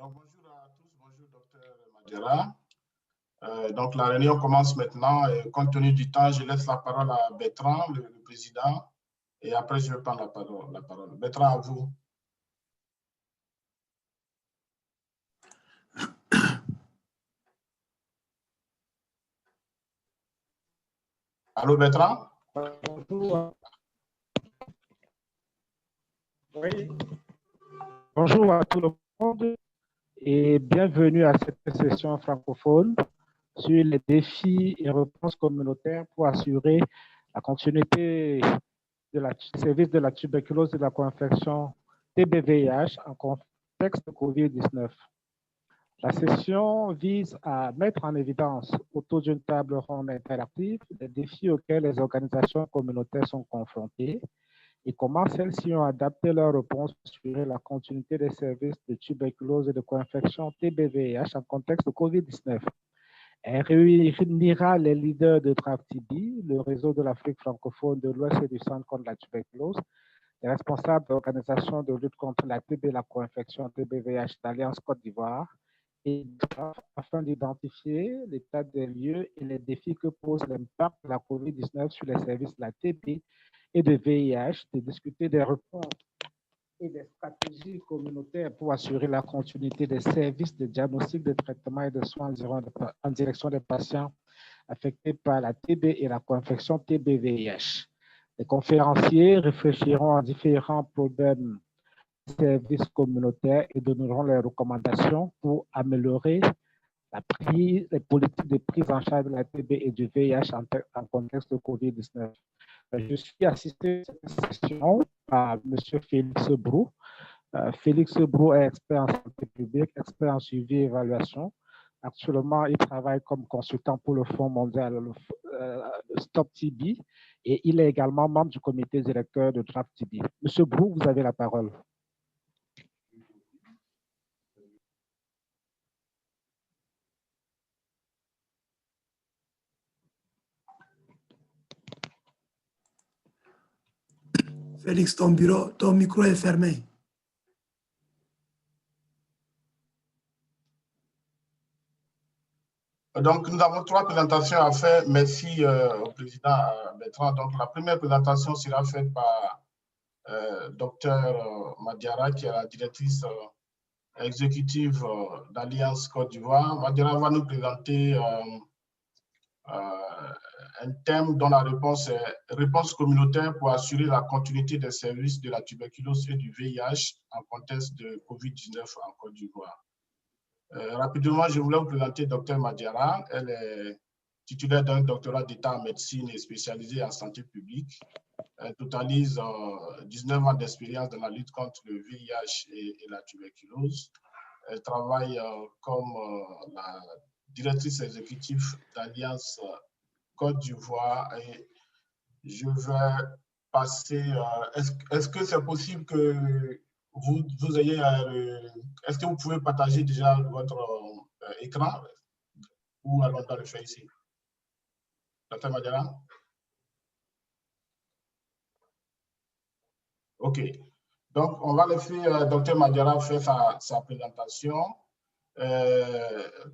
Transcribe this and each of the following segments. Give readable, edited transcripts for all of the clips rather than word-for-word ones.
Donc, bonjour à tous, bonjour docteur Madiara. Donc, la réunion commence maintenant. Et compte tenu du temps, je laisse la parole à Bertrand, le président, et après, je vais prendre la parole. Bertrand, à vous. Allô, Bertrand? Bonjour. Oui. Bonjour à tout le monde et bienvenue à cette session francophone sur les défis et réponses communautaires pour assurer la continuité du service de la tuberculose et de la co-infection TB-VIH en contexte de COVID-19. La session vise à mettre en évidence, autour d'une table ronde interactive, les défis auxquels les organisations communautaires sont confrontées et comment celles-ci ont adapté leurs réponses pour assurer la continuité des services de tuberculose et de co-infection TB-VIH en contexte de COVID-19. Elle réunira les leaders de TRAPTIBI, le réseau de l'Afrique francophone de l'Ouest et du Centre contre la tuberculose, les responsables d'organisations de lutte contre la TB et la co-infection TB-VIH d'Alliance Côte d'Ivoire, et afin d'identifier l'état des lieux et les défis que pose l'impact de la COVID-19 sur les services de la TB et de VIH, de discuter des réponses et des stratégies communautaires pour assurer la continuité des services de diagnostic, de traitement et de soins en direction des patients affectés par la TB et la co-infection TB-VIH. Les conférenciers réfléchiront à différents problèmes de services communautaires et donneront leurs recommandations pour améliorer les politiques de prise en charge de la TB et du VIH en contexte de COVID-19. Je suis assisté à cette session par M. Félix Brou. Félix Brou est expert en santé publique, expert en suivi et évaluation. Actuellement, il travaille comme consultant pour le Fonds mondial Stop TB et il est également membre du comité directeur de TRAPTIBI. M. Brou, vous avez la parole. Félix, ton micro est fermé. Donc, nous avons 3 présentations à faire. Merci au président Bertrand. Donc, la première présentation sera faite par Dr Madiara, qui est la directrice exécutive d'Alliance Côte d'Ivoire. Madiara va nous présenter un thème dont la réponse est « Réponse communautaire pour assurer la continuité des services de la tuberculose et du VIH en contexte de COVID-19 en Côte d'Ivoire ». Rapidement, je voulais vous présenter Dr Madiara. Elle est titulaire d'un doctorat d'État en médecine et spécialisée en santé publique. Elle totalise 19 ans d'expérience dans la lutte contre le VIH et la tuberculose. Elle travaille comme la directrice exécutive d'Alliance Côte d'Ivoire. Et je vais passer. Est-ce que c'est possible que vous ayez. Est-ce que vous pouvez partager déjà votre écran ou allons dans le faire ici? Dr Madiara? OK. Donc, on va laisser Dr Madiara faire sa présentation.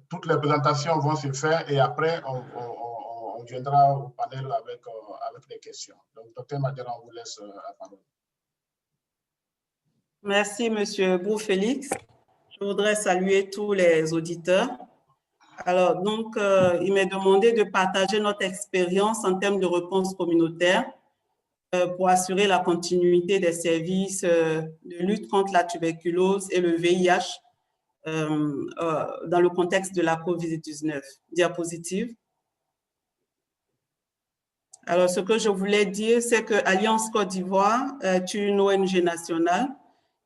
Toutes les présentations vont se faire et après, on viendra au panel avec les questions. Donc, Dr Madiara, on vous laisse la parole. Merci, M. Brou Félix. Je voudrais saluer tous les auditeurs. Alors, donc, il m'est demandé de partager notre expérience en termes de réponse communautaire pour assurer la continuité des services de lutte contre la tuberculose et le VIH dans le contexte de la COVID-19. Diapositive. Alors, ce que je voulais dire, c'est que Alliance Côte d'Ivoire est une ONG nationale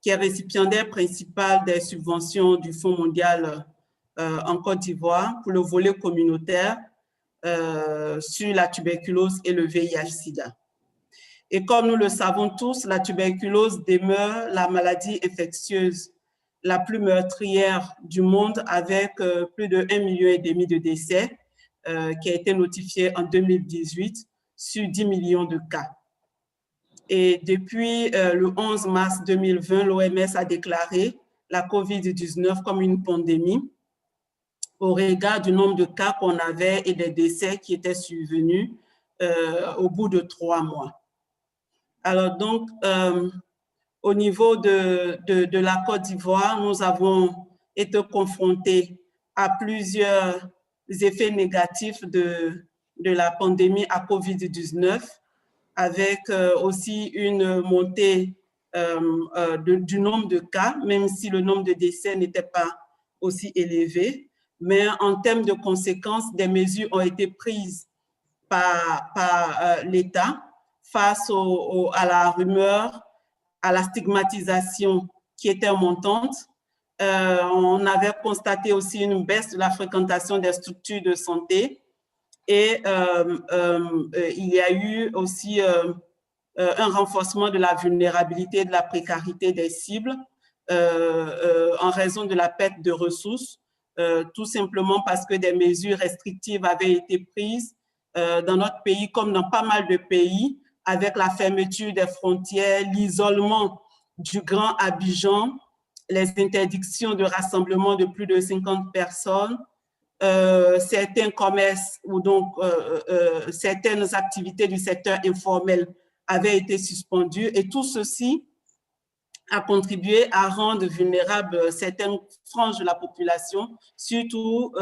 qui est récipiendaire principal des subventions du Fonds mondial en Côte d'Ivoire pour le volet communautaire sur la tuberculose et le VIH-Sida. Et comme nous le savons tous, la tuberculose demeure la maladie infectieuse la plus meurtrière du monde avec plus de 1,5 million de décès qui a été notifié en 2018 sur 10 millions de cas. Et depuis le 11 mars 2020, l'OMS a déclaré la COVID-19 comme une pandémie au regard du nombre de cas qu'on avait et des décès qui étaient survenus au bout de 3 mois. Alors donc, au niveau de la Côte d'Ivoire, nous avons été confrontés à plusieurs effets négatifs de la pandémie à COVID-19, avec aussi une montée du nombre de cas, même si le nombre de décès n'était pas aussi élevé. Mais en termes de conséquences, des mesures ont été prises par l'État face à la rumeur, à la stigmatisation qui était montante. On avait constaté aussi une baisse de la fréquentation des structures de santé et il y a eu aussi un renforcement de la vulnérabilité, de la précarité des cibles en raison de la perte de ressources, tout simplement parce que des mesures restrictives avaient été prises dans notre pays comme dans pas mal de pays, avec la fermeture des frontières, l'isolement du Grand Abidjan, les interdictions de rassemblement de plus de 50 personnes, certains commerces ou donc certaines activités du secteur informel avaient été suspendues et tout ceci a contribué à rendre vulnérables certaines franges de la population, surtout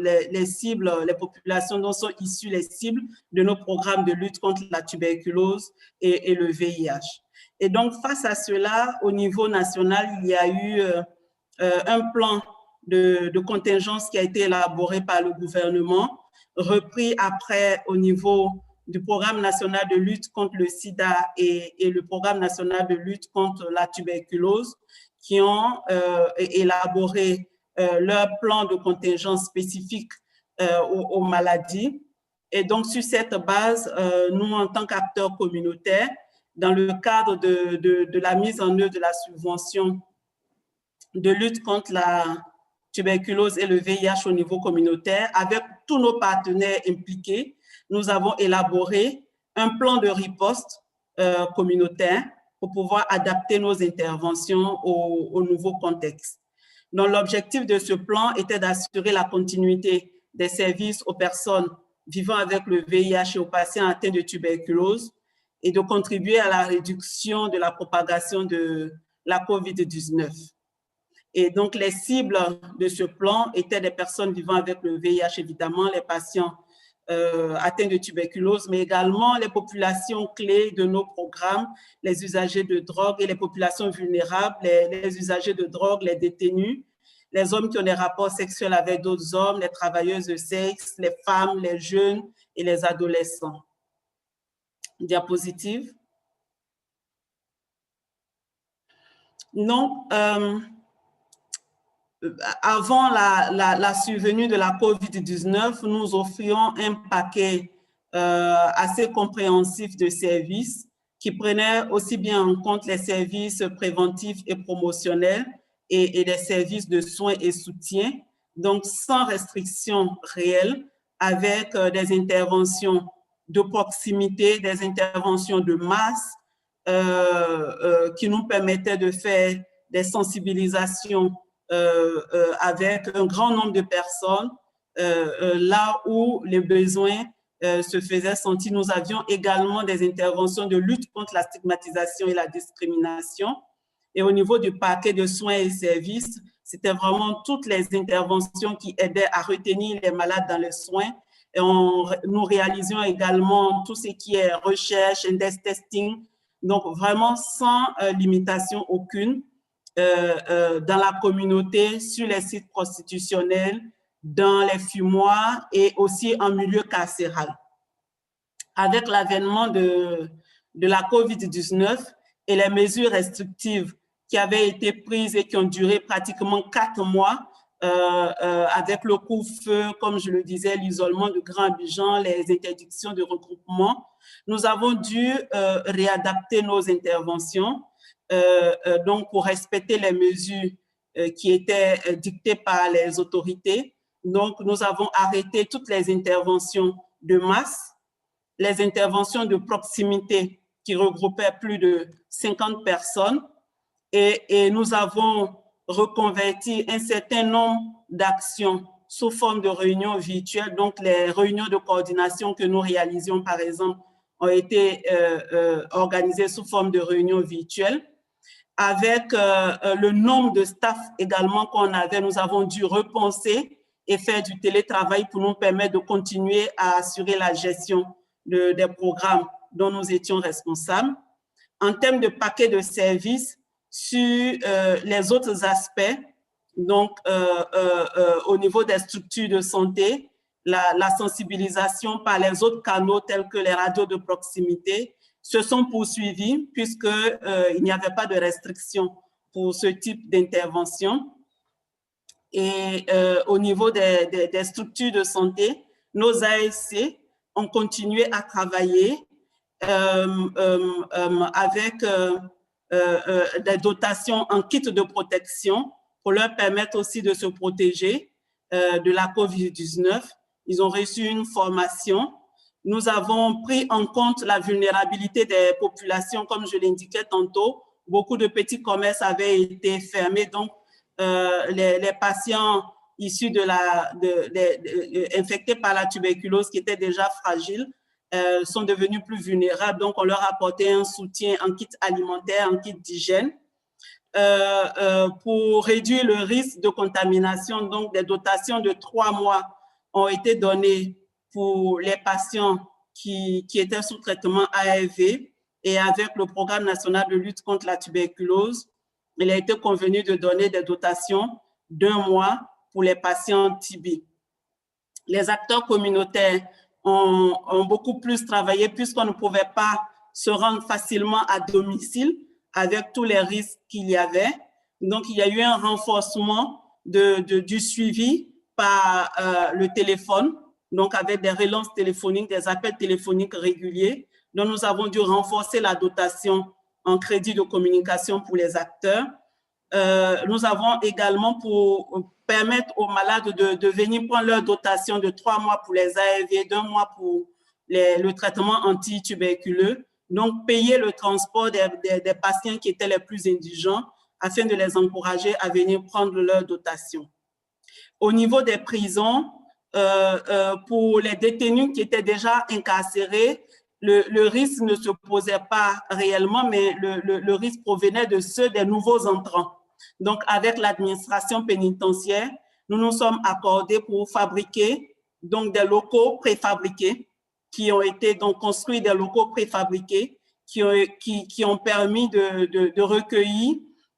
les cibles, les populations dont sont issues les cibles de nos programmes de lutte contre la tuberculose et le VIH. Et donc, face à cela, au niveau national, il y a eu un plan de contingence qui a été élaboré par le gouvernement, repris après au niveau du programme national de lutte contre le sida et le programme national de lutte contre la tuberculose, qui ont élaboré leur plan de contingence spécifique aux maladies. Et donc, sur cette base, nous, en tant qu'acteurs communautaires, dans le cadre de la mise en œuvre de la subvention de lutte contre la tuberculose et le VIH au niveau communautaire, avec tous nos partenaires impliqués, nous avons élaboré un plan de riposte communautaire pour pouvoir adapter nos interventions au nouveau contexte. Donc, l'objectif de ce plan était d'assurer la continuité des services aux personnes vivant avec le VIH et aux patients atteints de tuberculose et de contribuer à la réduction de la propagation de la COVID-19. Et donc, les cibles de ce plan étaient des personnes vivant avec le VIH, évidemment, les patients atteints de tuberculose, mais également les populations clés de nos programmes, les usagers de drogue et les populations vulnérables, les usagers de drogue, les détenus, les hommes qui ont des rapports sexuels avec d'autres hommes, les travailleuses de sexe, les femmes, les jeunes et les adolescents. Diapositive. Non, avant la survenue de la COVID-19, nous offrions un paquet assez compréhensif de services qui prenaient aussi bien en compte les services préventifs et promotionnels et les services de soins et soutien, donc sans restriction réelle, avec des interventions de proximité, des interventions de masse qui nous permettaient de faire des sensibilisations avec un grand nombre de personnes, là où les besoins se faisaient sentir. Nous avions également des interventions de lutte contre la stigmatisation et la discrimination. Et au niveau du paquet de soins et services, c'était vraiment toutes les interventions qui aidaient à retenir les malades dans les soins. Et nous réalisions également tout ce qui est recherche, index testing, donc vraiment sans limitation aucune. Dans la communauté, sur les sites prostitutionnels, dans les fumoirs et aussi en milieu carcéral. Avec l'avènement de la COVID-19 et les mesures restrictives qui avaient été prises et qui ont duré pratiquement 4 mois, avec le couvre-feu, comme je le disais, l'isolement du Grand Abidjan, les interdictions de regroupement, nous avons dû réadapter nos interventions donc pour respecter les mesures qui étaient dictées par les autorités. Donc, nous avons arrêté toutes les interventions de masse, les interventions de proximité qui regroupaient plus de 50 personnes et nous avons reconvertir un certain nombre d'actions sous forme de réunions virtuelles. Donc, les réunions de coordination que nous réalisions, par exemple, ont été organisées sous forme de réunions virtuelles. Avec le nombre de staff également qu'on avait, nous avons dû repenser et faire du télétravail pour nous permettre de continuer à assurer la gestion des programmes dont nous étions responsables. En termes de paquet de services, sur les autres aspects, donc au niveau des structures de santé, la sensibilisation par les autres canaux tels que les radios de proximité se sont poursuivis puisqu'il n'y avait pas de restrictions pour ce type d'intervention. Et au niveau des structures de santé, nos ASC ont continué à travailler avec des dotations en kit de protection pour leur permettre aussi de se protéger de la COVID-19. Ils ont reçu une formation. Nous avons pris en compte la vulnérabilité des populations, comme je l'indiquais tantôt. Beaucoup de petits commerces avaient été fermés, donc les patients issus infectés par la tuberculose qui étaient déjà fragiles sont devenus plus vulnérables. Donc, on leur a apporté un soutien en kit alimentaire, en kit d'hygiène. Pour réduire le risque de contamination, donc des dotations de 3 mois ont été données pour les patients qui étaient sous traitement ARV, et avec le programme national de lutte contre la tuberculose, il a été convenu de donner des dotations d'1 mois pour les patients TB. Les acteurs communautaires ont beaucoup plus travaillé puisqu'on ne pouvait pas se rendre facilement à domicile avec tous les risques qu'il y avait. Donc, il y a eu un renforcement du suivi par le téléphone, donc avec des relances téléphoniques, des appels téléphoniques réguliers. Donc, nous avons dû renforcer la dotation en crédit de communication pour les acteurs. Nous avons également, pour permettre aux malades de venir prendre leur dotation de 3 mois pour les ARV, d'1 mois pour le traitement anti-tuberculeux, donc payer le transport des patients qui étaient les plus indigents afin de les encourager à venir prendre leur dotation. Au niveau des prisons, pour les détenus qui étaient déjà incarcérés, le risque ne se posait pas réellement, mais le risque provenait de ceux des nouveaux entrants. Donc, avec l'administration pénitentiaire, nous nous sommes accordés pour fabriquer donc, des locaux préfabriqués qui ont été donc construits, des locaux préfabriqués qui ont permis de recueillir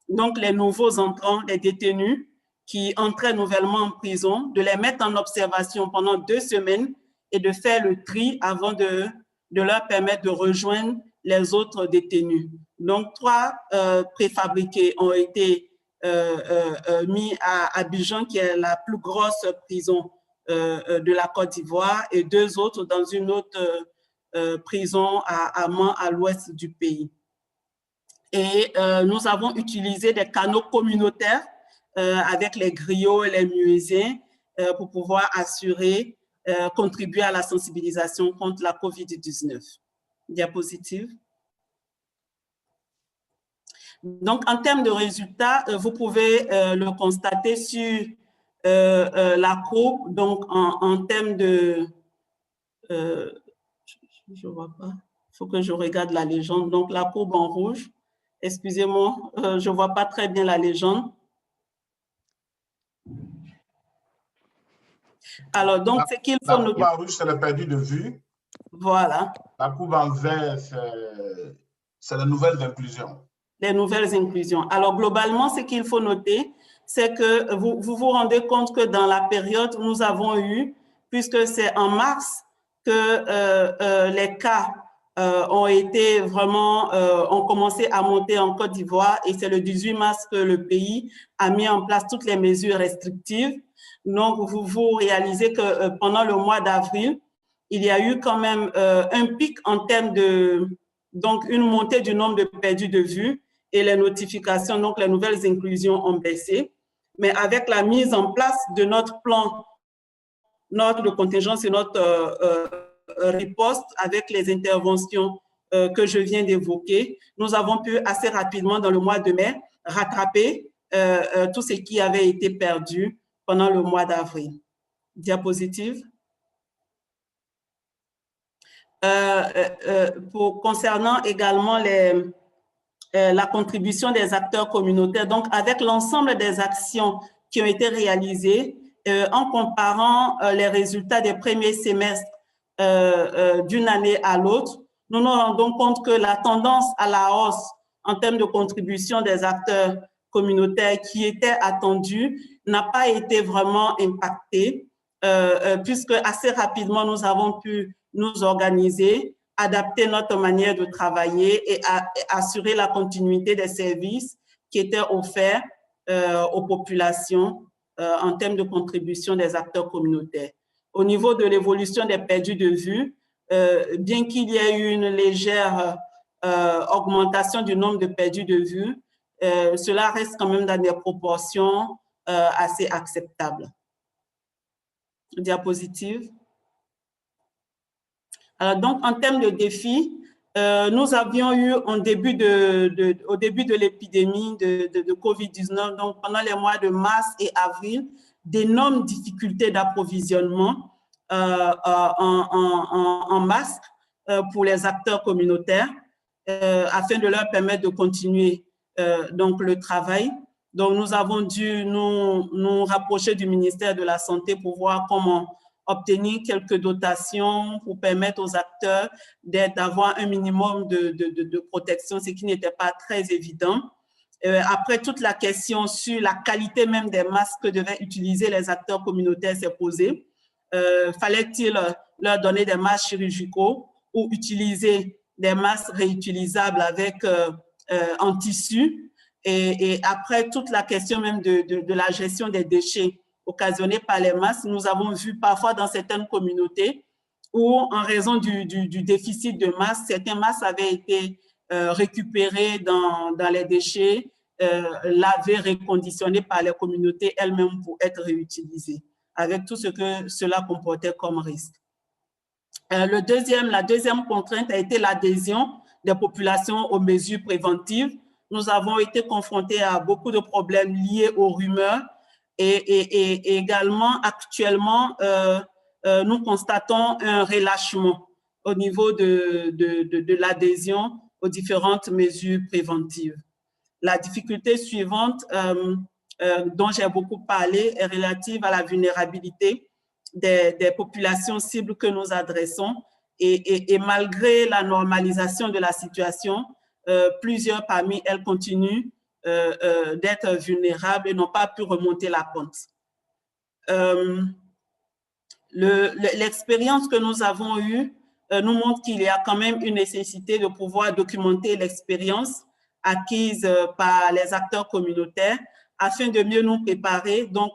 donc, les nouveaux entrants, les détenus qui entraient nouvellement en prison, de les mettre en observation pendant 2 semaines et de faire le tri avant de leur permettre de rejoindre les autres détenus. Donc, 3 préfabriqués ont été mis à Abidjan, qui est la plus grosse prison de la Côte d'Ivoire, et 2 autres dans une autre prison à Mans, à l'ouest du pays. Et nous avons utilisé des canaux communautaires avec les griots et les muezzins pour pouvoir assurer, contribuer à la sensibilisation contre la COVID-19. Diapositive. Donc, en termes de résultats, vous pouvez le constater sur la courbe. Donc, en termes de... je ne vois pas. Il faut que je regarde la légende. Donc, la courbe en rouge. Excusez-moi, je ne vois pas très bien la légende. Alors, donc, c'est qu'il faut... La courbe en rouge, c'est le perdu de vue. Voilà. La courbe en vert, c'est les nouvelles inclusions. Les nouvelles inclusions. Alors, globalement, ce qu'il faut noter, c'est que vous vous rendez compte que dans la période, nous avons eu, puisque c'est en mars que les cas ont commencé à monter en Côte d'Ivoire, et c'est le 18 mars que le pays a mis en place toutes les mesures restrictives. Donc, vous réalisez que pendant le mois d'avril, il y a eu quand même un pic en termes de, donc une montée du nombre de perdus de vue, et les notifications, donc les nouvelles inclusions ont baissé. Mais avec la mise en place de notre plan, notre contingence et notre riposte avec les interventions que je viens d'évoquer, nous avons pu assez rapidement dans le mois de mai rattraper tout ce qui avait été perdu pendant le mois d'avril. Diapositive. Concernant également la contribution des acteurs communautaires, donc avec l'ensemble des actions qui ont été réalisées, en comparant les résultats des premiers semestres d'une année à l'autre, nous nous rendons compte que la tendance à la hausse en termes de contribution des acteurs communautaires qui était attendue n'a pas été vraiment impactée, puisque assez rapidement, nous avons pu nous organiser, adapter notre manière de travailler et assurer la continuité des services qui étaient offerts aux populations en termes de contribution des acteurs communautaires. Au niveau de l'évolution des perdus de vue, bien qu'il y ait eu une légère augmentation du nombre de perdus de vue, cela reste quand même dans des proportions assez acceptables. Diapositive. Alors, donc, en termes de défis, nous avions eu au début de l'épidémie de COVID-19, donc pendant les mois de mars et avril, d'énormes difficultés d'approvisionnement en masques pour les acteurs communautaires afin de leur permettre de continuer donc le travail. Donc, nous avons dû nous rapprocher du ministère de la Santé pour voir comment obtenir quelques dotations pour permettre aux acteurs d'avoir un minimum de protection, ce qui n'était pas très évident. Après, toute la question sur la qualité même des masques que devaient utiliser les acteurs communautaires s'est posée. Fallait-il leur donner des masques chirurgicaux ou utiliser des masques réutilisables avec en tissu? Et après, toute la question même de la gestion des déchets occasionnés par les masques, nous avons vu parfois dans certaines communautés où, en raison du déficit de masques, certains masques avaient été récupérés dans les déchets, lavés, réconditionnés par les communautés elles-mêmes pour être réutilisés, avec tout ce que cela comportait comme risque. La deuxième contrainte a été l'adhésion des populations aux mesures préventives. Nous avons été confrontés à beaucoup de problèmes liés aux rumeurs et également actuellement, nous constatons un relâchement au niveau de l'adhésion aux différentes mesures préventives. La difficulté suivante dont j'ai beaucoup parlé est relative à la vulnérabilité des populations cibles que nous adressons et malgré la normalisation de la situation, plusieurs parmi elles continuent d'être vulnérables et n'ont pas pu remonter la pente. L'expérience que nous avons eue nous montre qu'il y a quand même une nécessité de pouvoir documenter l'expérience acquise par les acteurs communautaires afin de mieux nous préparer, donc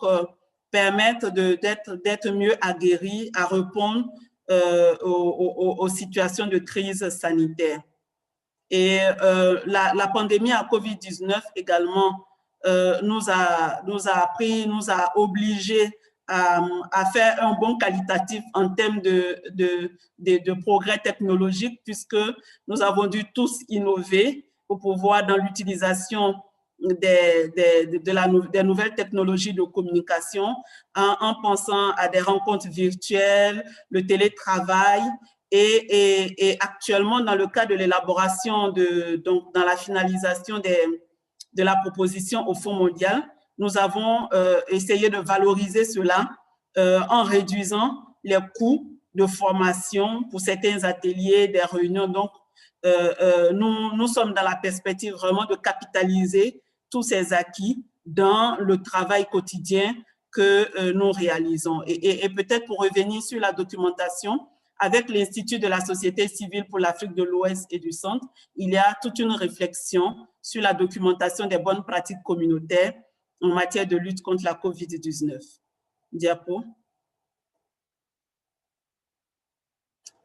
permettre d'être mieux aguerris à répondre aux situations de crise sanitaire. Et la pandémie à COVID-19 également nous a obligés à faire un bond qualitatif en termes de progrès technologiques, puisque nous avons dû tous innover pour pouvoir, dans l'utilisation des nouvelles technologies de communication, en pensant à des rencontres virtuelles, le télétravail, et actuellement, dans le cadre de l'élaboration, donc dans la finalisation de la proposition au Fonds mondial, nous avons essayé de valoriser cela en réduisant les coûts de formation pour certains ateliers, des réunions. Donc, nous sommes dans la perspective vraiment de capitaliser tous ces acquis dans le travail quotidien que nous réalisons. Et peut-être pour revenir sur la documentation, avec l'Institut de la société civile pour l'Afrique de l'Ouest et du Centre, il y a toute une réflexion sur la documentation des bonnes pratiques communautaires en matière de lutte contre la COVID-19. Diapo.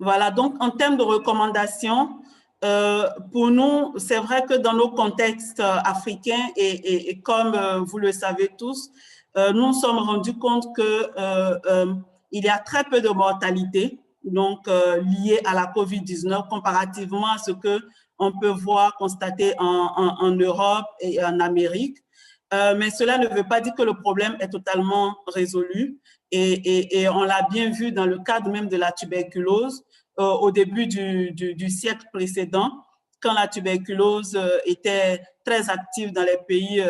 Voilà, donc en termes de recommandations, pour nous, c'est vrai que dans nos contextes africains, et comme vous le savez tous, nous nous sommes rendus compte qu'il y a très peu de mortalité donc liée à la COVID-19 comparativement à ce qu'on peut voir, constater en Europe et en Amérique. mais cela ne veut pas dire que le problème est totalement résolu. Et on l'a bien vu dans le cadre même de la tuberculose au début du siècle précédent, quand la tuberculose était très active dans les pays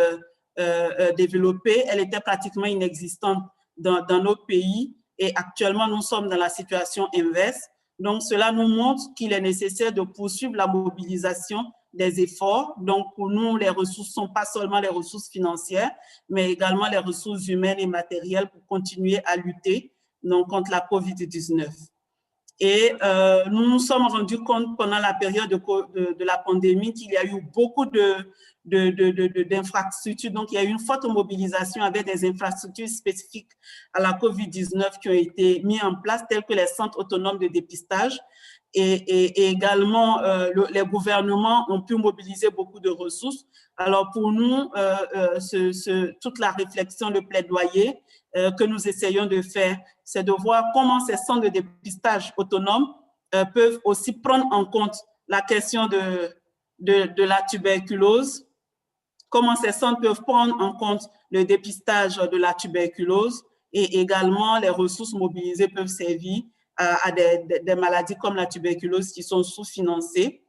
développés, elle était pratiquement inexistante dans nos pays. Et actuellement, nous sommes dans la situation inverse. Donc, cela nous montre qu'il est nécessaire de poursuivre la mobilisation des efforts. Donc, pour nous, les ressources ne sont pas seulement les ressources financières, mais également les ressources humaines et matérielles pour continuer à lutter donc, contre la COVID-19. Et nous nous sommes rendus compte pendant la période de la pandémie qu'il y a eu beaucoup d'infrastructures. Donc, il y a eu une forte mobilisation avec des infrastructures spécifiques à la COVID-19 qui ont été mises en place, telles que les centres autonomes de dépistage. Et également, les gouvernements ont pu mobiliser beaucoup de ressources. Alors, pour nous, toute la réflexion, le plaidoyer que nous essayons de faire, c'est de voir comment ces centres de dépistage autonomes peuvent aussi prendre en compte la question de la tuberculose, comment ces centres peuvent prendre en compte le dépistage de la tuberculose et également les ressources mobilisées peuvent servir à des maladies comme la tuberculose qui sont sous-financées.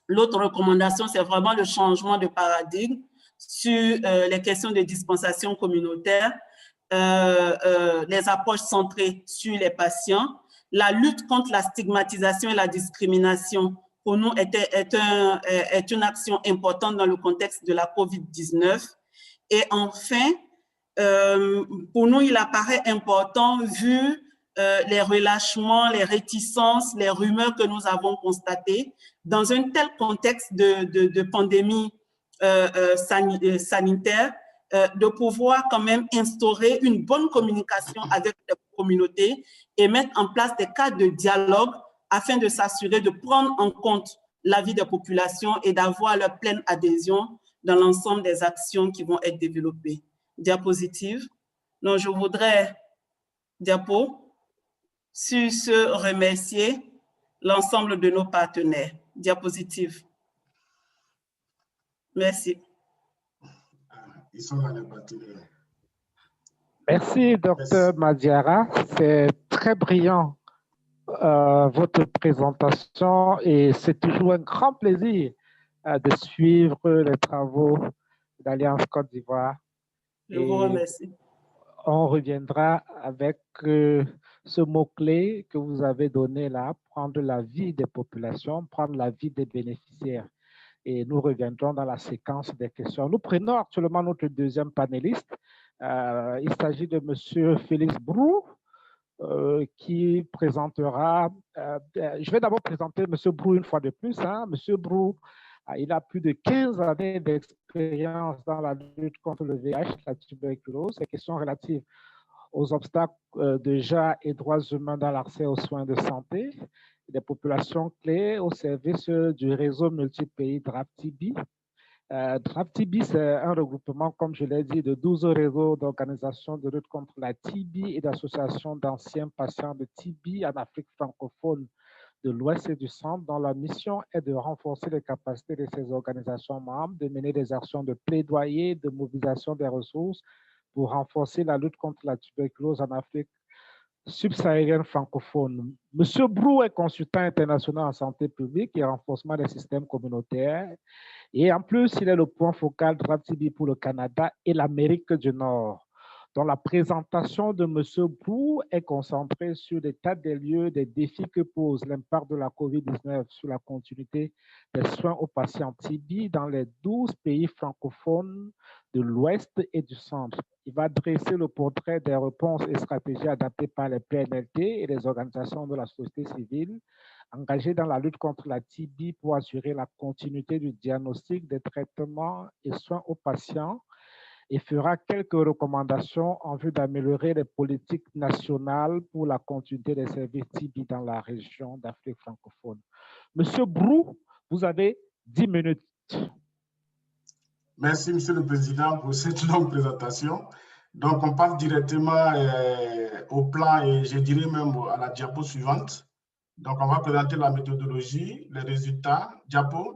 L'autre recommandation, c'est vraiment le changement de paradigme sur les questions de dispensation communautaire, les approches centrées sur les patients. La lutte contre la stigmatisation et la discrimination, pour nous, est une action importante dans le contexte de la COVID-19. Et enfin, pour nous, il apparaît important, vu les relâchements, les réticences, les rumeurs que nous avons constatées, dans un tel contexte de pandémie sanitaire, de pouvoir quand même instaurer une bonne communication avec les communautés et mettre en place des cadres de dialogue afin de s'assurer de prendre en compte l'avis des populations et d'avoir leur pleine adhésion dans l'ensemble des actions qui vont être développées. Diapositive. Donc, je voudrais, sur ce, remercier l'ensemble de nos partenaires. Diapositive. Merci. Ils sont là, les partenaires. Merci, Dr. Madiara. C'est très brillant, votre présentation, et c'est toujours un grand plaisir de suivre les travaux d'Alliance Côte d'Ivoire. Je vous remercie. On reviendra avec ce mot-clé que vous avez donné là, prendre la vie des populations, prendre la vie des bénéficiaires. Et nous reviendrons dans la séquence des questions. Nous prenons actuellement notre deuxième panéliste. Il s'agit de M. Félix Brou, qui présentera... je vais d'abord présenter M. Brou une fois de plus. M. Brou, il a plus de 15 années d'expérience dans la lutte contre le VIH, la tuberculose, les questions relatives aux obstacles de genre et droits humains dans l'accès aux soins de santé, des populations clés au service du réseau multi-pays DRAP-TB. DRAP-TB, c'est un regroupement, comme je l'ai dit, de 12 réseaux d'organisations de lutte contre la TB et d'associations d'anciens patients de TB en Afrique francophone de l'Ouest et du Centre, dont la mission est de renforcer les capacités de ces organisations membres, de mener des actions de plaidoyer, de mobilisation des ressources pour renforcer la lutte contre la tuberculose en Afrique subsaharienne francophone. Monsieur Brou est consultant international en santé publique et renforcement des systèmes communautaires. Et en plus, il est le point focal de DRAP-TB pour le Canada et l'Amérique du Nord, dont la présentation de M. Brou est concentrée sur l'état des lieux des défis que pose l'impact de la COVID-19 sur la continuité des soins aux patients TB dans les 12 pays francophones de l'Ouest et du Centre. Il va dresser le portrait des réponses et stratégies adaptées par les PNLT et les organisations de la société civile engagées dans la lutte contre la TB pour assurer la continuité du diagnostic, des traitements et soins aux patients, et fera quelques recommandations en vue d'améliorer les politiques nationales pour la continuité des services TB dans la région d'Afrique francophone. Monsieur Brou, vous avez 10 minutes. Merci, Monsieur le Président, pour cette longue présentation. Donc, on passe directement au plan et je dirais même à la diapo suivante. Donc, on va présenter la méthodologie, les résultats. Diapo.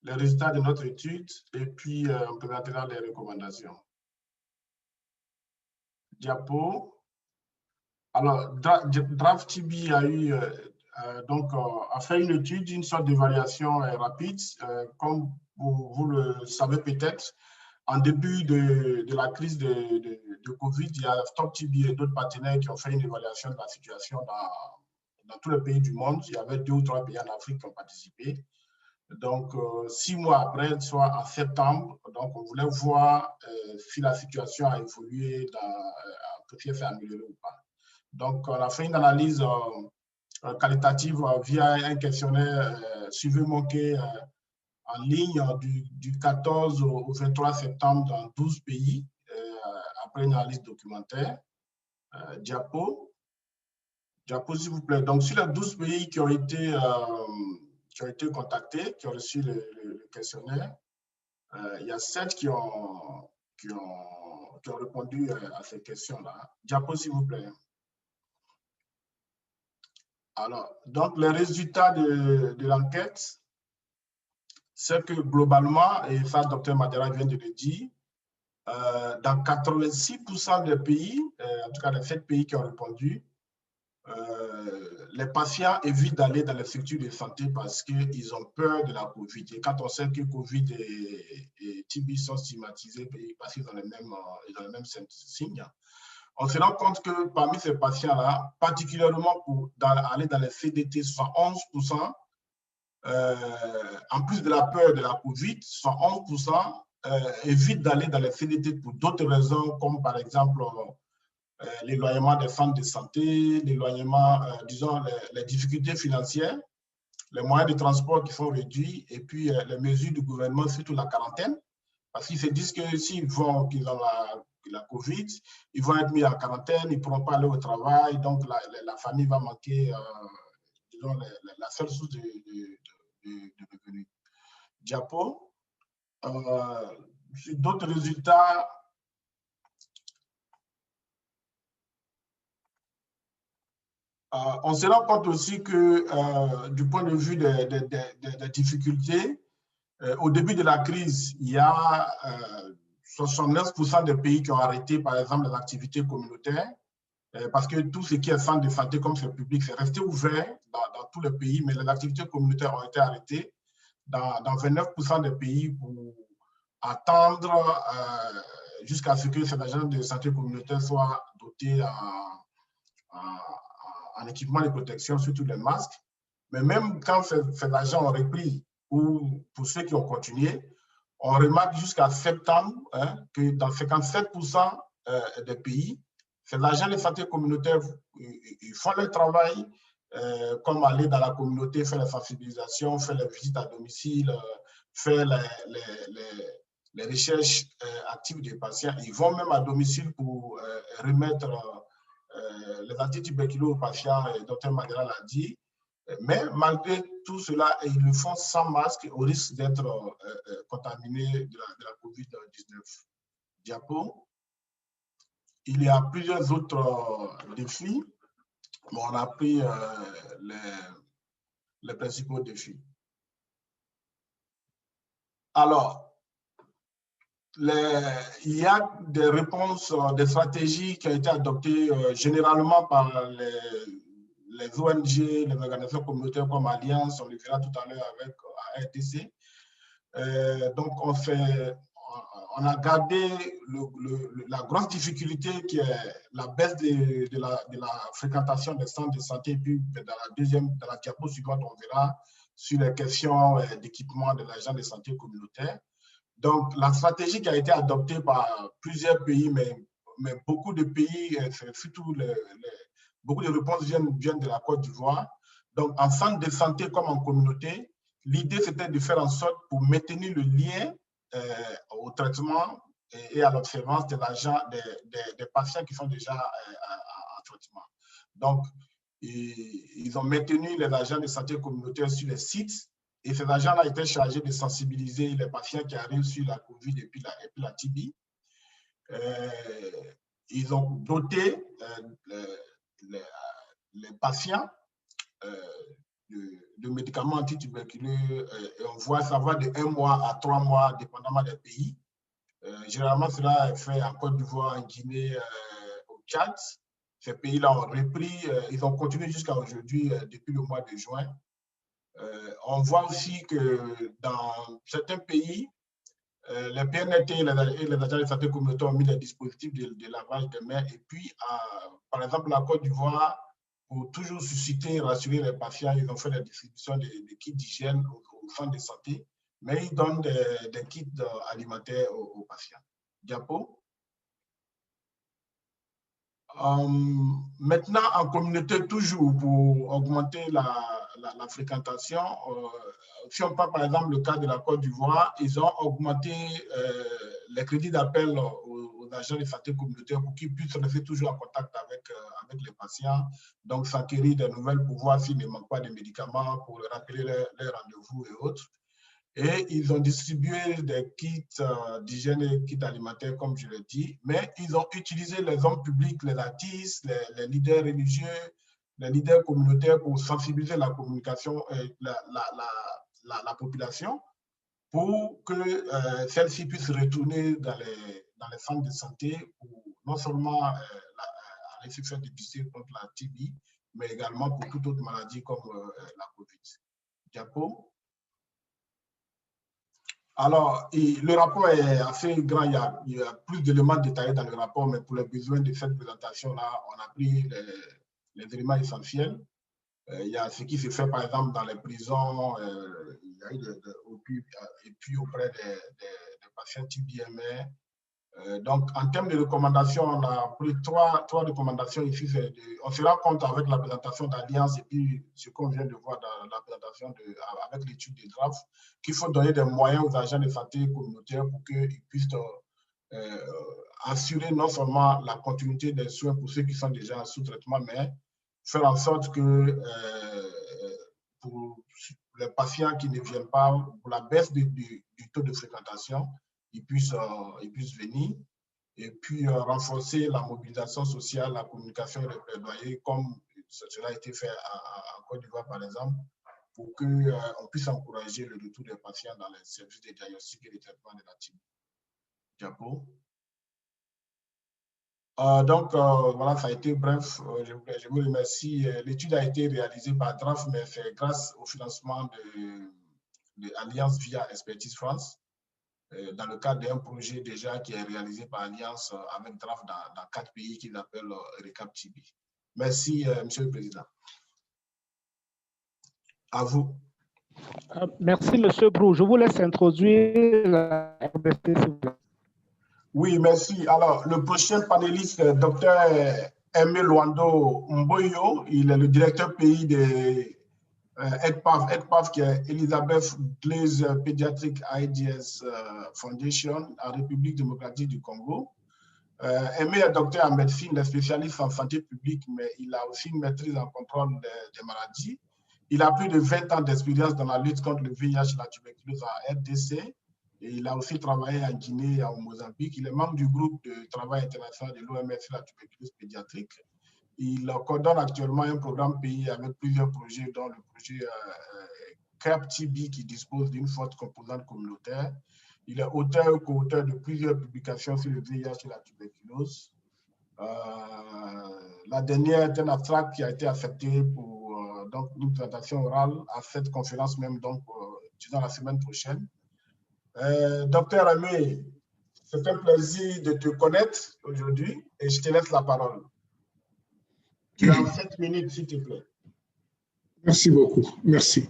les résultats de notre étude et puis on présentera les recommandations. Diapo. Alors, DraftTB a fait une étude, une sorte d'évaluation rapide. Comme vous le savez peut-être, en début de la crise de Covid, il y a StopTB et d'autres partenaires qui ont fait une évaluation de la situation dans tous les pays du monde. Il y avait 2 ou 3 pays en Afrique qui ont participé. Donc, 6 mois après, soit en septembre, donc on voulait voir si la situation a évolué, si elle s'est améliorée ou pas. Donc, on a fait une analyse qualitative via un questionnaire SurveyMonkey en ligne du 14 au 23 septembre dans 12 pays, après une analyse documentaire. Diapo, s'il vous plaît. Donc, sur les 12 pays qui ont été contactés, qui ont reçu le questionnaire, il y a 7 qui ont répondu à ces questions-là. Diapo, s'il vous plaît. Alors, donc, les résultats de l'enquête, c'est que globalement, et ça, Dr Madera vient de le dire, dans 86% des pays, en tout cas les 7 pays qui ont répondu, les patients évitent d'aller dans les structures de santé parce qu'ils ont peur de la COVID. Et quand on sait que COVID et TB sont stigmatisés parce qu'ils ont les mêmes signes, on se rend compte que parmi ces patients-là, particulièrement pour aller dans les CDT, 71%, en plus de la peur de la COVID, 71% évitent d'aller dans les CDT pour d'autres raisons, comme par exemple l'éloignement des centres de santé, l'éloignement, disons, les difficultés financières, les moyens de transport qui sont réduits, et puis les mesures du gouvernement, surtout la quarantaine, parce qu'ils se disent que s'ils ont la COVID, ils vont être mis en quarantaine, ils ne pourront pas aller au travail, donc la famille va manquer, disons, la seule source de revenus. Diapo. Sur d'autres résultats, on se rend compte aussi que du point de vue des difficultés, au début de la crise, il y a 69% des pays qui ont arrêté, par exemple, les activités communautaires, parce que tout ce qui est centre de santé comme c'est public, c'est resté ouvert dans tous les pays, mais les activités communautaires ont été arrêtées dans 29% des pays pour attendre jusqu'à ce que ces agents de santé communautaire soient dotés en équipement de protection, surtout les masques. Mais même quand ces agents ont repris, ou pour ceux qui ont continué, on remarque jusqu'à septembre que dans 57% des pays, ces agents de santé communautaire ils font leur travail, comme aller dans la communauté, faire la sensibilisation, faire les visites à domicile, faire les recherches actives des patients. Ils vont même à domicile pour remettre les antituberculoses aux patients, et Dr Madera l'a dit. Mais malgré tout cela, ils le font sans masque au risque d'être contaminés de la COVID-19. Diapo. Il y a plusieurs autres défis, mais on a pris les principaux défis. Alors, il y a des réponses, des stratégies qui ont été adoptées généralement par les ONG, les organisations communautaires comme Alliance, on le verra tout à l'heure avec ARTC. Donc, on a gardé la grosse difficulté qui est la baisse de la fréquentation des centres de santé. Et puis, dans la diapo suivante, on verra sur les questions d'équipement de l'agent de santé communautaire. Donc, la stratégie qui a été adoptée par plusieurs pays, mais beaucoup de pays, surtout beaucoup de réponses viennent de la Côte d'Ivoire. Donc, en centre de santé comme en communauté, l'idée, c'était de faire en sorte pour maintenir le lien au traitement et à l'observance des patients qui sont déjà en traitement. Donc, ils ont maintenu les agents de santé communautaire sur les sites et ces agents-là étaient chargés de sensibiliser les patients qui arrivent sur la COVID et puis la TB. Ils ont doté les patients de médicaments antituberculeux, et on voit ça va de 1 mois à 3 mois, dépendamment des pays. Généralement, cela est fait en Côte d'Ivoire, en Guinée, au Tchad. Ces pays-là ont repris, ils ont continué jusqu'à aujourd'hui, depuis le mois de juin. On voit aussi que dans certains pays, les PNLT et les agents de santé communautaire ont mis des dispositifs de lavage des mains. Et puis, par exemple, la Côte d'Ivoire, pour toujours susciter et rassurer les patients, ils ont fait la distribution de kits d'hygiène aux centres de santé, mais ils donnent des kits alimentaires aux patients. Diapo. Maintenant, en communauté, toujours pour augmenter la fréquentation, si on prend par exemple le cas de la Côte d'Ivoire, ils ont augmenté les crédits d'appel aux agents de santé communautaire pour qu'ils puissent rester toujours en contact avec les patients, donc s'acquérir des nouvelles pour voir s'il ne manque pas de médicaments, pour leur rappeler leurs rendez-vous et autres. Et ils ont distribué des kits d'hygiène et kits alimentaires, comme je l'ai dit, mais ils ont utilisé les hommes publics, les artistes, les leaders religieux, les leaders communautaires pour sensibiliser la communication, la population, pour que celle-ci puisse retourner dans les centres de santé pour non seulement aller se faire dépister contre la TB, mais également pour toute autre maladie comme la COVID. Diapo. Alors, le rapport est assez grand, il y a plus d'éléments détaillés dans le rapport, mais pour les besoins de cette présentation-là, on a pris les éléments essentiels. Il y a ce qui se fait, par exemple, dans les prisons, il y a eu et puis auprès des patients TBMR. Donc, en termes de recommandations, on a pris trois recommandations ici. On se rend compte avec la présentation d'Alliance et puis ce qu'on vient de voir dans la présentation avec l'étude des DRAF, qu'il faut donner des moyens aux agents de santé communautaire pour qu'ils puissent assurer non seulement la continuité des soins pour ceux qui sont déjà sous traitement, mais faire en sorte que pour les patients qui ne viennent pas, pour la baisse du taux de fréquentation, ils puissent venir, et puis renforcer la mobilisation sociale, la communication et le plaidoyer, comme cela a été fait en Côte d'Ivoire, par exemple, pour qu'on puisse encourager le retour des patients dans les services de diagnostic et de traitement de la TB. Diapo. Donc, voilà, ça a été bref. Je vous remercie. L'étude a été réalisée par DRAF, mais c'est grâce au financement de Alliance via Expertise France, dans le cadre d'un projet déjà qui est réalisé par Alliance avec DRAF dans 4 pays qu'ils appellent RECAP TB. Merci, Monsieur le Président. À vous. Merci, Monsieur Brou. Je vous laisse introduire la RDC, s'il vous plaît. Oui, merci. Alors, le prochain panéliste, Dr Aimé Luando Mboyo, il est le directeur pays de EDPAF, qui est Elizabeth Glaze Pediatric AIDS Foundation en République démocratique du Congo. Aimé est docteur en médecine, est spécialiste en santé publique, mais il a aussi une maîtrise en contrôle des maladies. Il a plus de 20 ans d'expérience dans la lutte contre le VIH et la tuberculose en RDC. Et il a aussi travaillé en Guinée et au Mozambique. Il est membre du groupe de travail international de l'OMS sur la tuberculose pédiatrique. Il coordonne actuellement un programme pays avec plusieurs projets, dont le projet CREP TB qui dispose d'une forte composante communautaire. Il est auteur ou co-auteur de plusieurs publications sur le VIH et la tuberculose. La dernière est un abstract qui a été accepté pour donc, une présentation orale à cette conférence même, donc, disons la semaine prochaine. Docteur Aimé, c'est un plaisir de te connaître aujourd'hui et je te laisse la parole. Tu as 7 minutes, s'il te plaît. Merci beaucoup. Merci.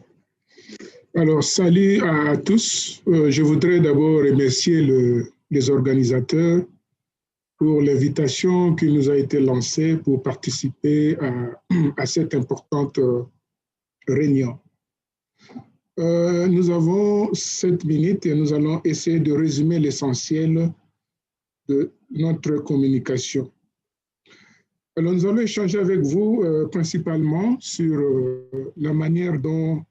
Alors, salut à tous. Je voudrais d'abord remercier les organisateurs pour l'invitation qui nous a été lancée pour participer à cette importante réunion. Nous avons 7 minutes et nous allons essayer de résumer l'essentiel de notre communication. Alors, nous allons échanger avec vous principalement sur la manière dont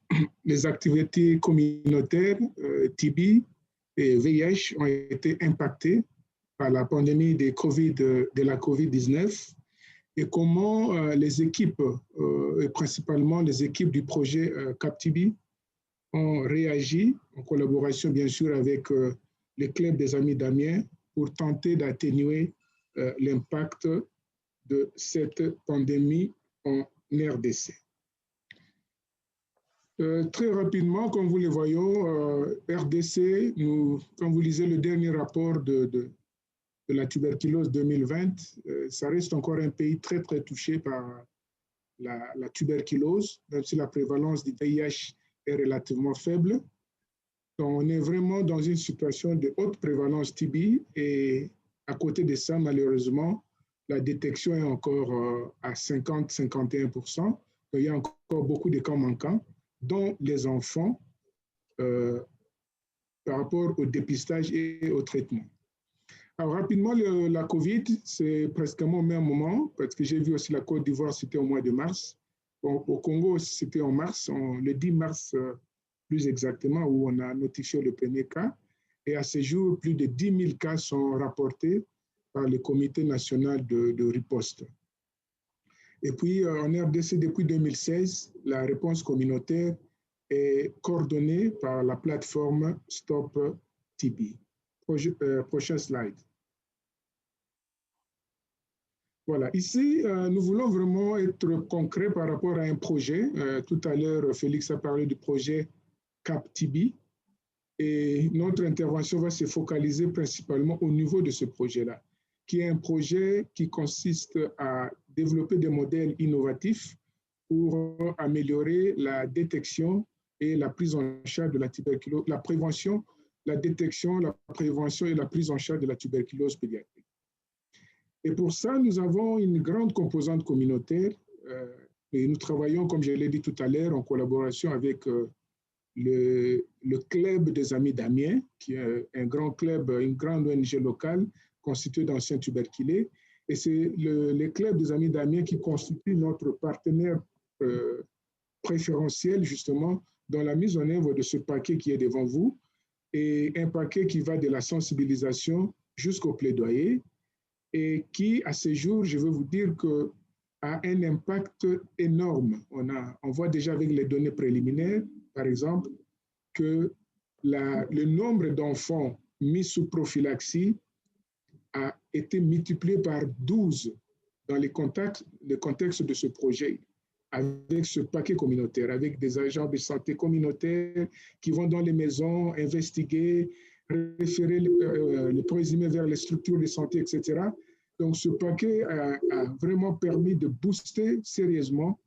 les activités communautaires TB et VIH ont été impactées par la pandémie de la COVID-19 et comment les équipes, et principalement les équipes du projet CapTB, ont réagi en collaboration bien sûr avec les clubs des Amis d'Amiens pour tenter d'atténuer l'impact de cette pandémie en RDC. Très rapidement, comme vous le voyons, RDC, quand vous lisez le dernier rapport de la tuberculose 2020, ça reste encore un pays très, très touché par la tuberculose, même si la prévalence du VIH est relativement faible. Donc, on est vraiment dans une situation de haute prévalence TB et à côté de ça, malheureusement, la détection est encore à 50-51%. Donc, il y a encore beaucoup de cas manquants, dont les enfants, par rapport au dépistage et au traitement. Alors, rapidement, la COVID, c'est pratiquement au même moment, parce que j'ai vu aussi la Côte d'Ivoire, c'était au mois de mars. Bon, au Congo, c'était en mars, le 10 mars plus exactement, où on a notifié le premier cas. Et à ce jour, plus de 10 000 cas sont rapportés par le Comité national de riposte. Et puis, en RDC, depuis 2016, la réponse communautaire est coordonnée par la plateforme Stop TB. Prochain slide. Voilà, ici, nous voulons vraiment être concrets par rapport à un projet. Tout à l'heure, Félix a parlé du projet CapTB et notre intervention va se focaliser principalement au niveau de ce projet-là, qui est un projet qui consiste à développer des modèles innovatifs pour améliorer la détection et la prise en charge de la tuberculose, la prévention, la détection, la prévention et la prise en charge de la tuberculose pédiatrique. Et pour ça, nous avons une grande composante communautaire et nous travaillons, comme je l'ai dit tout à l'heure, en collaboration avec le Club des Amis d'Amiens, qui est un grand club, une grande ONG locale constituée d'anciens tuberculés. Et c'est le Club des Amis d'Amiens qui constitue notre partenaire préférentiel, justement, dans la mise en œuvre de ce paquet qui est devant vous, et un paquet qui va de la sensibilisation jusqu'au plaidoyer, et qui, à ce jour, je veux vous dire que a un impact énorme. On voit déjà avec les données préliminaires, par exemple, que le nombre d'enfants mis sous prophylaxie a été multiplié par 12 dans le contexte de ce projet, avec ce paquet communautaire, avec des agents de santé communautaires qui vont dans les maisons investiguer, référer les présumés vers les structures de santé, etc. Donc, ce paquet a vraiment permis de booster sérieusement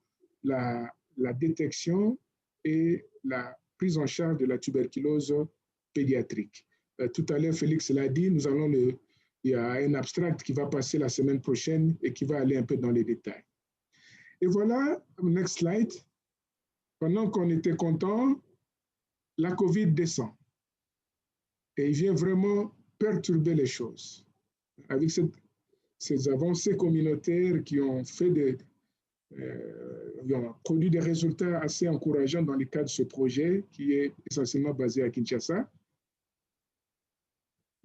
la détection et la prise en charge de la tuberculose pédiatrique. Tout à l'heure, Félix l'a dit, il y a un abstract qui va passer la semaine prochaine et qui va aller un peu dans les détails. Et voilà, next slide. Pendant qu'on était content, la COVID descend. Et il vient vraiment perturber les choses. Avec ces avancées communautaires qui ont ont produit des résultats assez encourageants dans le cadre de ce projet qui est essentiellement basé à Kinshasa.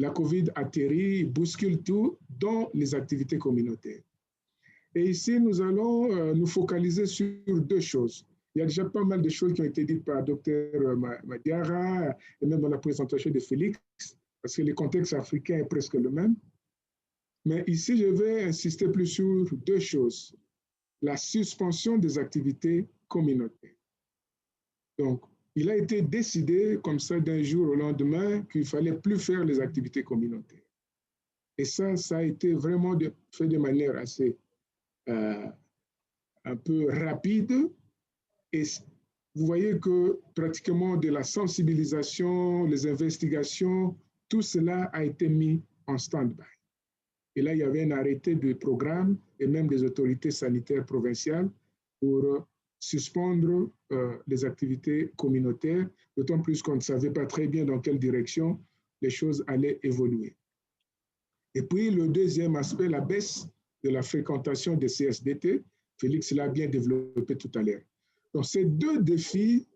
La COVID atterrit, bouscule tout, dont les activités communautaires. Et ici, nous allons nous focaliser sur deux choses. Il y a déjà pas mal de choses qui ont été dites par Dr Madiara et même dans la présentation de Félix, parce que le contexte africain est presque le même. Mais ici, je vais insister plus sur deux choses. La suspension des activités communautaires. Donc, il a été décidé comme ça d'un jour au lendemain qu'il ne fallait plus faire les activités communautaires. Et ça a été vraiment fait de manière assez un peu rapide. Et vous voyez que pratiquement de la sensibilisation, les investigations, tout cela a été mis en stand-by. Et là, il y avait un arrêté de programme et même des autorités sanitaires provinciales pour suspendre les activités communautaires, d'autant plus qu'on ne savait pas très bien dans quelle direction les choses allaient évoluer. Et puis, le deuxième aspect, la baisse de la fréquentation des CSDT, Félix l'a bien développé tout à l'heure. Donc, ces deux défis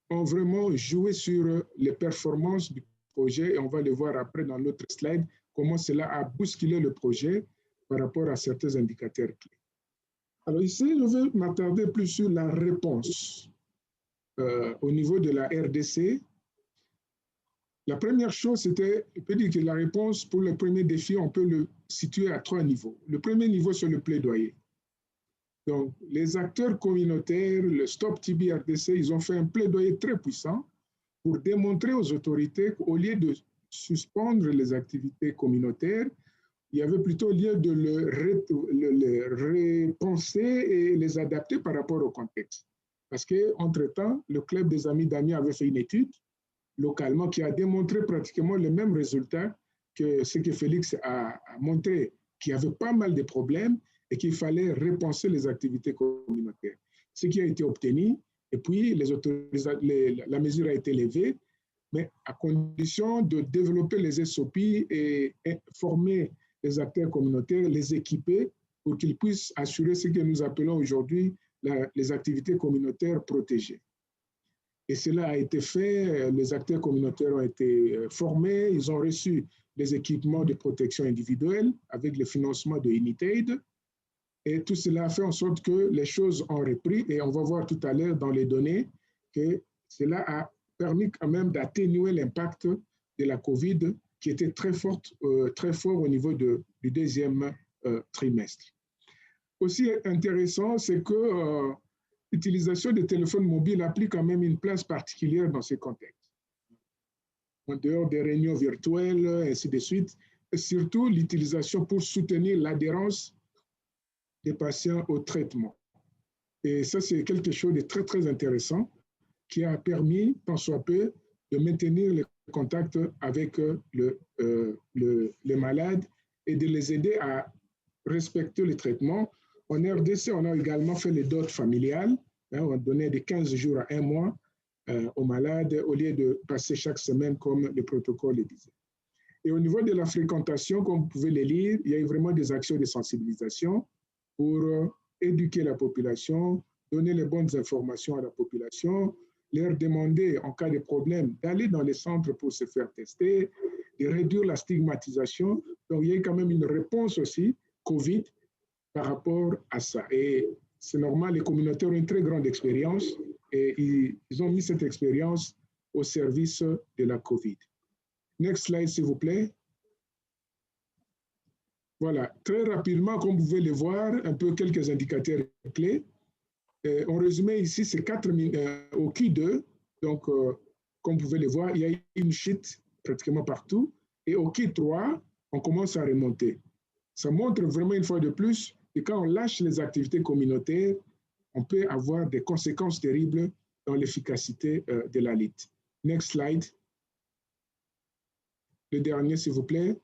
ont vraiment joué sur les performances du projet et on va le voir après dans l'autre slide, comment cela a bousculé le projet par rapport à certains indicateurs clés. Alors ici, je vais m'attarder plus sur la réponse au niveau de la RDC. La première chose, c'était, on peut dire que la réponse pour le premier défi, on peut le situer à 3 niveaux. Le premier niveau, c'est le plaidoyer. Donc, les acteurs communautaires, le Stop TB RDC, ils ont fait un plaidoyer très puissant pour démontrer aux autorités qu'au lieu de suspendre les activités communautaires, il y avait plutôt lieu de le repenser et les adapter par rapport au contexte. Parce qu'entre-temps, le Club des Amis d'Amiens avait fait une étude localement qui a démontré pratiquement le même résultat que ce que Félix a montré, qu'il y avait pas mal de problèmes et qu'il fallait repenser les activités communautaires. Ce qui a été obtenu, et puis la mesure a été levée, mais à condition de développer les SOP et former les acteurs communautaires, les équiper pour qu'ils puissent assurer ce que nous appelons aujourd'hui les activités communautaires protégées. Et cela a été fait, les acteurs communautaires ont été formés, ils ont reçu des équipements de protection individuelle avec le financement de Unitaid. Et tout cela a fait en sorte que les choses ont repris et on va voir tout à l'heure dans les données que cela a permis quand même d'atténuer l'impact de la COVID qui était très fort au niveau du deuxième trimestre. Aussi intéressant, c'est que l'utilisation des téléphones mobiles a pris quand même une place particulière dans ces contextes. En dehors des réunions virtuelles, ainsi de suite, et surtout l'utilisation pour soutenir l'adhérence des patients au traitement. Et ça, c'est quelque chose de très, très intéressant qui a permis, tant soit peu, de maintenir les contacts avec les malades et de les aider à respecter le traitement. En RDC, on a également fait les dots familiales. On donnait de 15 jours à 1 mois aux malades au lieu de passer chaque semaine comme le protocole le disait. Et au niveau de la fréquentation, comme vous pouvez le lire, il y a eu vraiment des actions de sensibilisation pour éduquer la population, donner les bonnes informations à la population, leur demander, en cas de problème, d'aller dans les centres pour se faire tester, de réduire la stigmatisation. Donc, il y a quand même une réponse aussi, COVID, par rapport à ça. Et c'est normal, les communautaires ont une très grande expérience et ils ont mis cette expérience au service de la COVID. Next slide, s'il vous plaît. Voilà, très rapidement, comme vous pouvez le voir, un peu quelques indicateurs clés. En résumé, ici, c'est 4 au Q2. Donc, comme vous pouvez le voir, il y a une chute pratiquement partout. Et au Q3, on commence à remonter. Ça montre vraiment une fois de plus que quand on lâche les activités communautaires, on peut avoir des conséquences terribles dans l'efficacité de la lutte. Next slide. Le dernier, s'il vous plaît.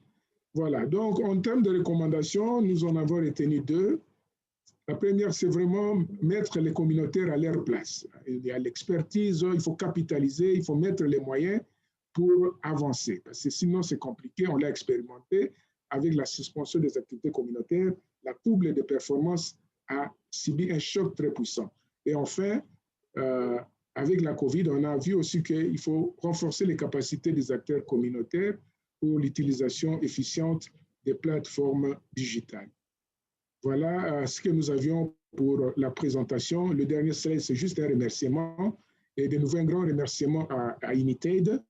Voilà, donc en termes de recommandations, nous en avons retenu 2. La première, c'est vraiment mettre les communautaires à leur place. Il y a l'expertise, il faut capitaliser, il faut mettre les moyens pour avancer. Parce que sinon, c'est compliqué, on l'a expérimenté avec la suspension des activités communautaires. La courbe de performance a subi un choc très puissant. Et enfin, avec la COVID, on a vu aussi qu'il faut renforcer les capacités des acteurs communautaires pour l'utilisation efficiente des plateformes digitales. Voilà ce que nous avions pour la présentation. Le dernier slide, c'est juste un remerciement et de nouveau un grand remerciement à Unitaid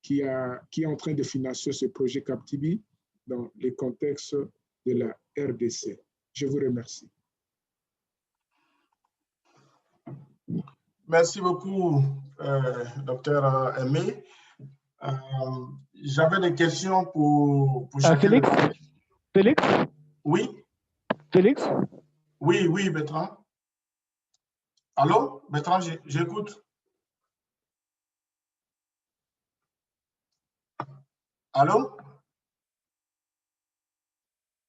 qui est en train de financer ce projet CapTB dans les contextes de la RDC. Je vous remercie. Merci beaucoup, Dr Aimé. J'avais des questions pour Félix? Félix? Oui. Félix? Oui, oui, Bertrand. Allô, Bertrand, j'écoute. Allô?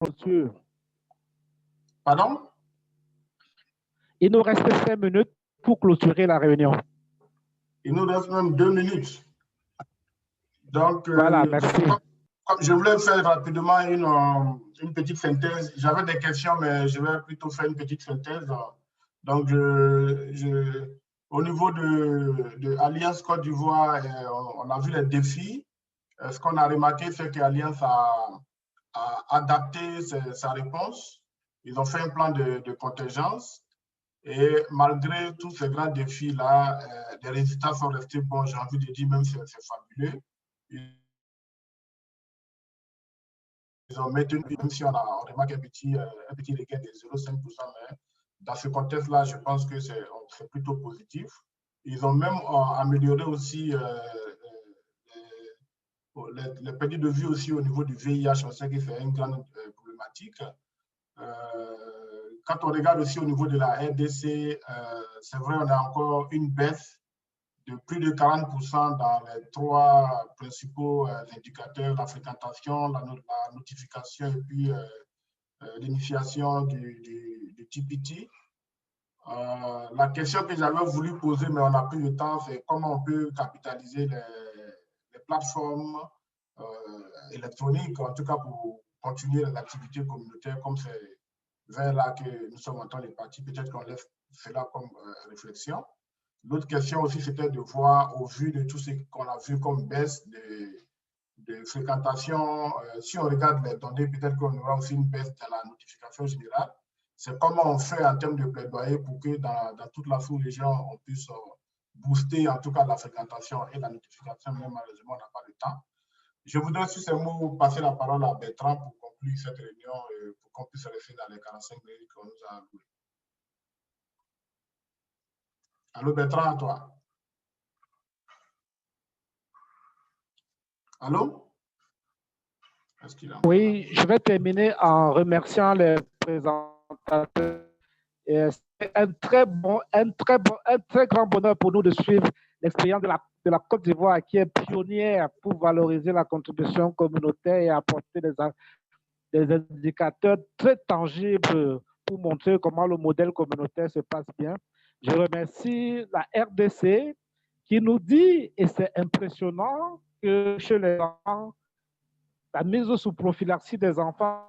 Monsieur. Pardon? Il nous reste 5 minutes pour clôturer la réunion. Il nous reste même 2 minutes. Donc, voilà, merci. Je voulais faire rapidement une petite synthèse. J'avais des questions, mais je vais plutôt faire une petite synthèse. Donc, au niveau de Alliance Côte d'Ivoire, on a vu les défis. Ce qu'on a remarqué, c'est qu'Alliance adapté sa réponse. Ils ont fait un plan de contingence. Et malgré tous ces grands défis-là, les résultats sont restés bons. J'ai envie de dire même c'est fabuleux. Ils ont maintenu, même si on remarque un petit regain de 0,5%, mais dans ce contexte-là, je pense que c'est plutôt positif. Ils ont même amélioré aussi les pertes de vue aussi au niveau du VIH. On sait que c'est une grande problématique. Quand on regarde aussi au niveau de la RDC, c'est vrai, on a encore une baisse de plus de 40% dans les 3 principaux indicateurs, la fréquentation, la notification et puis l'initiation du TPT. La question que j'avais voulu poser, mais on n'a plus le temps, c'est comment on peut capitaliser les plateformes électroniques, en tout cas pour continuer les activités communautaires comme c'est vers là que nous sommes en train de partir. Peut-être qu'on laisse cela comme réflexion. L'autre question aussi, c'était de voir, au vu de tout ce qu'on a vu comme baisse de fréquentation, si on regarde les données, peut-être qu'on aura aussi une baisse dans la notification générale. C'est comment on fait en termes de plaidoyer pour que dans toute la sous-région, on puisse booster en tout cas la fréquentation et la notification, mais malheureusement, on n'a pas le temps. Je voudrais sur ces mots passer la parole à Bertrand pour conclure cette réunion et pour qu'on puisse rester dans les 45 minutes qu'on nous a allouées. Allô, Bertrand, à toi. Allô? Oui, je vais terminer en remerciant les présentateurs. C'est un très grand bonheur pour nous de suivre l'expérience de la Côte d'Ivoire qui est pionnière pour valoriser la contribution communautaire et apporter des indicateurs très tangibles pour montrer comment le modèle communautaire se passe bien. Je remercie la RDC qui nous dit, et c'est impressionnant, que chez les enfants, la mise sous prophylaxie des enfants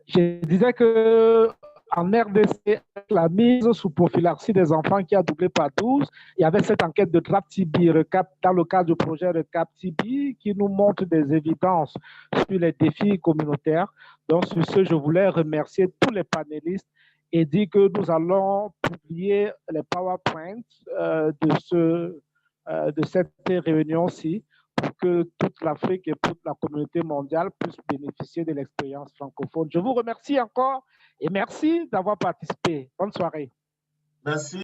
je disais que en RDC, la mise sous prophylaxie des enfants qui a doublé par 12, il y avait cette enquête de Draft TB dans le cadre du projet Recap TB qui nous montre des évidences sur les défis communautaires. Donc, sur ce, je voulais remercier tous les panélistes et dire que nous allons publier les PowerPoints de cette réunion-ci pour que toute l'Afrique et toute la communauté mondiale puissent bénéficier de l'expérience francophone. Je vous remercie encore et merci d'avoir participé. Bonne soirée. Merci.